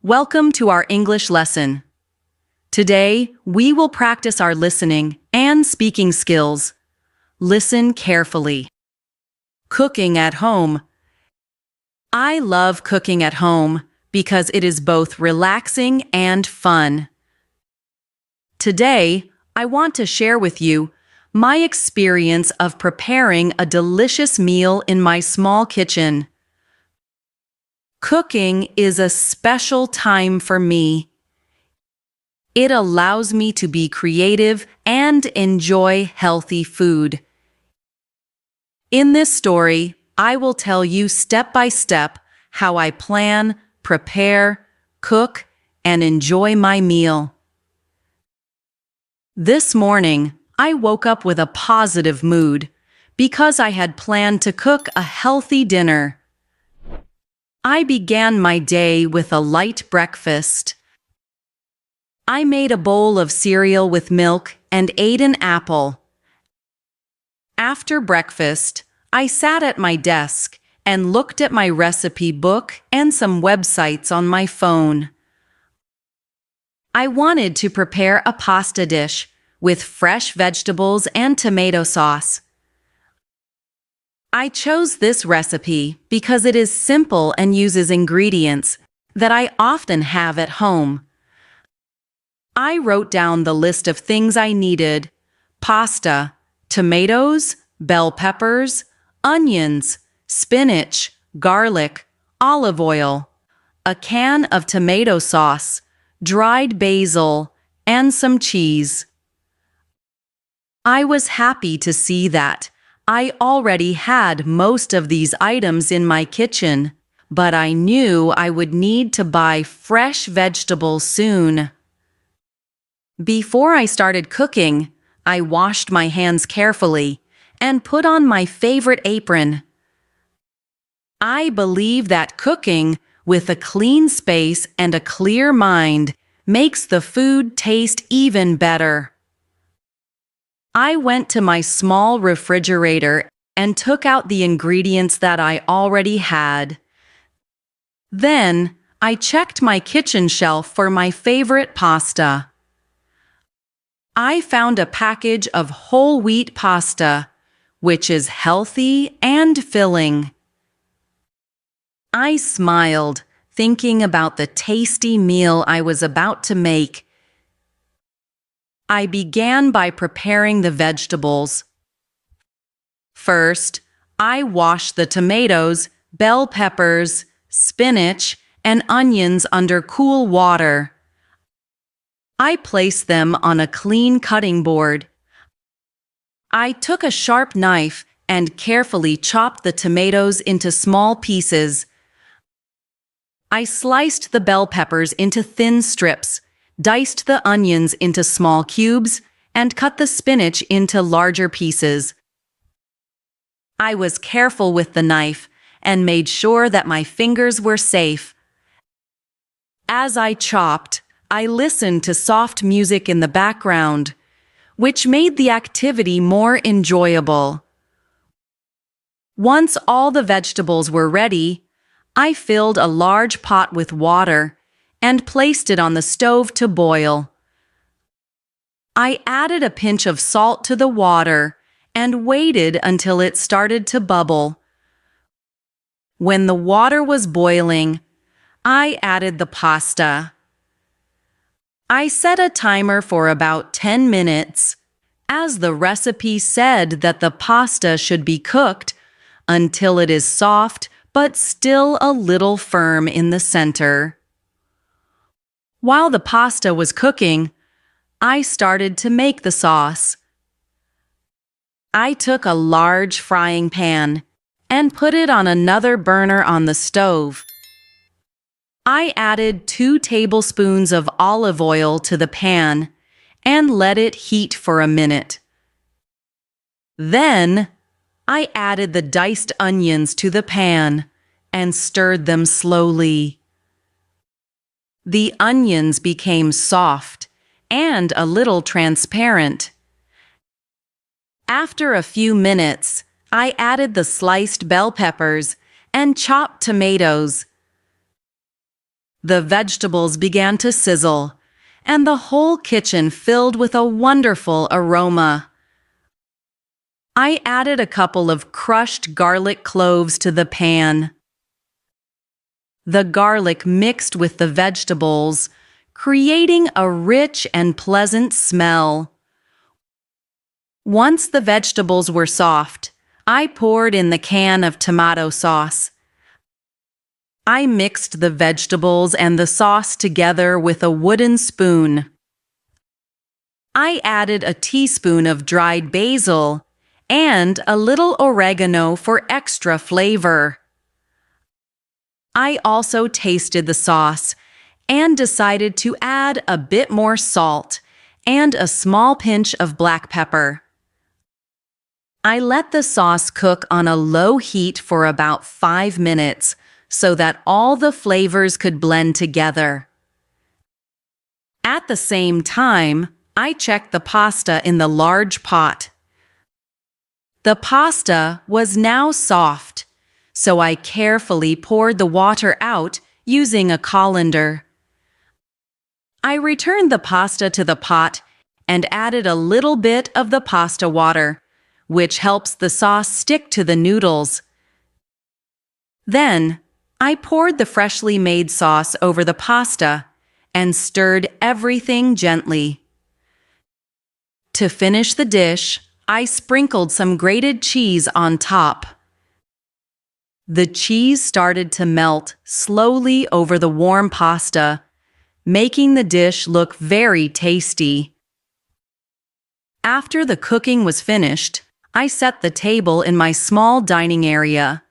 Welcome to our English lesson. Today, we will practice our listening and speaking skills. Listen carefully. Cooking at home. I love cooking at home because it is both relaxing and fun. Today, I want to share with you my experience of preparing a delicious meal in my small kitchen. Cooking is a special time for me. It allows me to be creative and enjoy healthy food. In this story, I will tell you step by step how I plan, prepare, cook, and enjoy my meal. This morning, I woke up with a positive mood because I had planned to cook a healthy dinner. I began my day with a light breakfast. I made a bowl of cereal with milk and ate an apple. After breakfast, I sat at my desk and looked at my recipe book and some websites on my phone. I wanted to prepare a pasta dish with fresh vegetables and tomato sauce. I chose this recipe because it is simple and uses ingredients that I often have at home. I wrote down the list of things I needed: pasta, tomatoes, bell peppers, onions, spinach, garlic, olive oil, a can of tomato sauce, dried basil, and some cheese. I was happy to see that I already had most of these items in my kitchen, but I knew I would need to buy fresh vegetables soon. Before I started cooking, I washed my hands carefully and put on my favorite apron. I believe that cooking with a clean space and a clear mind makes the food taste even better. I went to my small refrigerator and took out the ingredients that I already had. Then, I checked my kitchen shelf for my favorite pasta. I found a package of whole wheat pasta, which is healthy and filling. I smiled, thinking about the tasty meal I was about to make. I began by preparing the vegetables. First, I washed the tomatoes, bell peppers, spinach, and onions under cool water. I placed them on a clean cutting board. I took a sharp knife and carefully chopped the tomatoes into small pieces. I sliced the bell peppers into thin strips, diced the onions into small cubes, and cut the spinach into larger pieces. I was careful with the knife and made sure that my fingers were safe. As I chopped, I listened to soft music in the background, which made the activity more enjoyable. Once all the vegetables were ready, I filled a large pot with water and placed it on the stove to boil. I added a pinch of salt to the water and waited until it started to bubble. When the water was boiling, I added the pasta. I set a timer for about 10 minutes, as the recipe said that the pasta should be cooked until it is soft but still a little firm in the center. While the pasta was cooking, I started to make the sauce. I took a large frying pan and put it on another burner on the stove. I added 2 tablespoons of olive oil to the pan and let it heat for a minute. Then, I added the diced onions to the pan and stirred them slowly. The onions became soft and a little transparent. After a few minutes, I added the sliced bell peppers and chopped tomatoes. the vegetables began to sizzle, and the whole kitchen filled with a wonderful aroma. I added a couple of crushed garlic cloves to the pan. The garlic mixed with the vegetables, creating a rich and pleasant smell. Once the vegetables were soft, I poured in the can of tomato sauce. I mixed the vegetables and the sauce together with a wooden spoon. I added a teaspoon of dried basil and a little oregano for extra flavor. I also tasted the sauce and decided to add a bit more salt and a small pinch of black pepper. I let the sauce cook on a low heat for about 5 minutes so that all the flavors could blend together. At the same time, I checked the pasta in the large pot. The pasta was now soft, so I carefully poured the water out using a colander. I returned the pasta to the pot and added a little bit of the pasta water, which helps the sauce stick to the noodles. Then, I poured the freshly made sauce over the pasta and stirred everything gently. To finish the dish, I sprinkled some grated cheese on top. The cheese started to melt slowly over the warm pasta, making the dish look very tasty. After the cooking was finished, I set the table in my small dining area.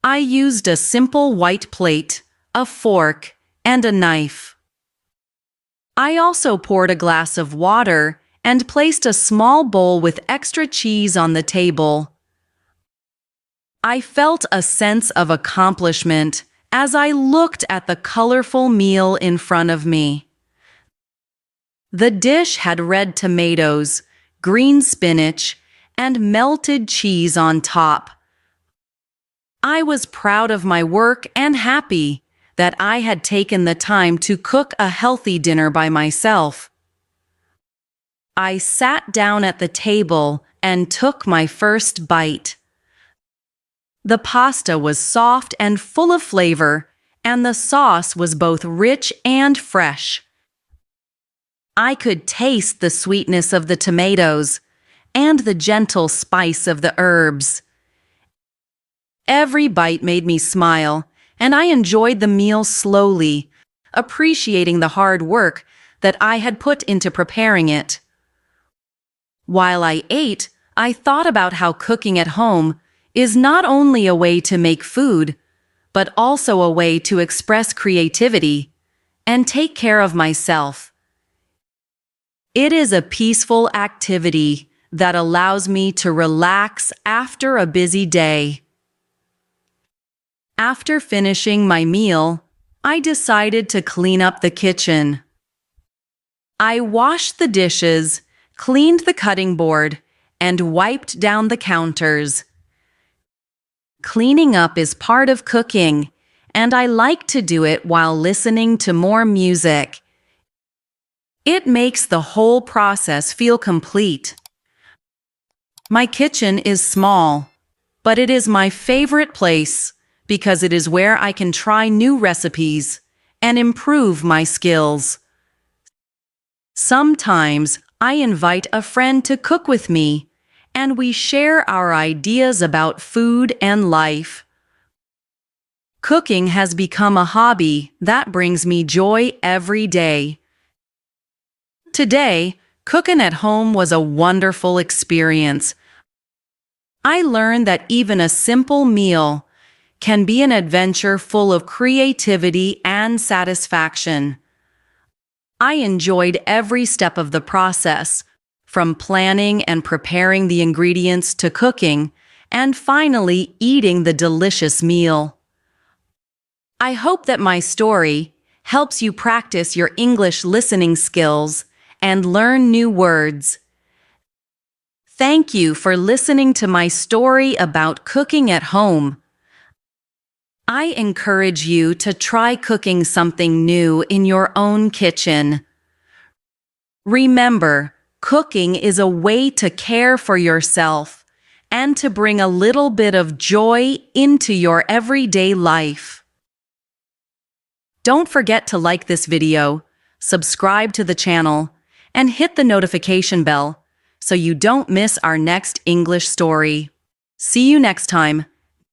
I used a simple white plate, a fork, and a knife. I also poured a glass of water and placed a small bowl with extra cheese on the table. I felt a sense of accomplishment as I looked at the colorful meal in front of me. The dish had red tomatoes, green spinach, and melted cheese on top. I was proud of my work and happy that I had taken the time to cook a healthy dinner by myself. I sat down at the table and took my first bite. The pasta was soft and full of flavor, and the sauce was both rich and fresh. I could taste the sweetness of the tomatoes and the gentle spice of the herbs. Every bite made me smile, and I enjoyed the meal slowly, appreciating the hard work that I had put into preparing it. While I ate, I thought about how cooking at home is not only a way to make food, but also a way to express creativity and take care of myself. It is a peaceful activity that allows me to relax after a busy day. After finishing my meal, I decided to clean up the kitchen. I washed the dishes, cleaned the cutting board, and wiped down the counters. Cleaning up is part of cooking, and I like to do it while listening to more music. It makes the whole process feel complete. My kitchen is small, but it is my favorite place because it is where I can try new recipes and improve my skills. Sometimes I invite a friend to cook with me, and we share our ideas about food and life. Cooking has become a hobby that brings me joy every day. Today, cooking at home was a wonderful experience. I learned that even a simple meal can be an adventure full of creativity and satisfaction. I enjoyed every step of the process, from planning and preparing the ingredients to cooking, and finally eating the delicious meal. I hope that my story helps you practice your English listening skills and learn new words. Thank you for listening to my story about cooking at home. I encourage you to try cooking something new in your own kitchen. Remember, cooking is a way to care for yourself and to bring a little bit of joy into your everyday life. Don't forget to like this video, subscribe to the channel, and hit the notification bell so you don't miss our next English story. See you next time.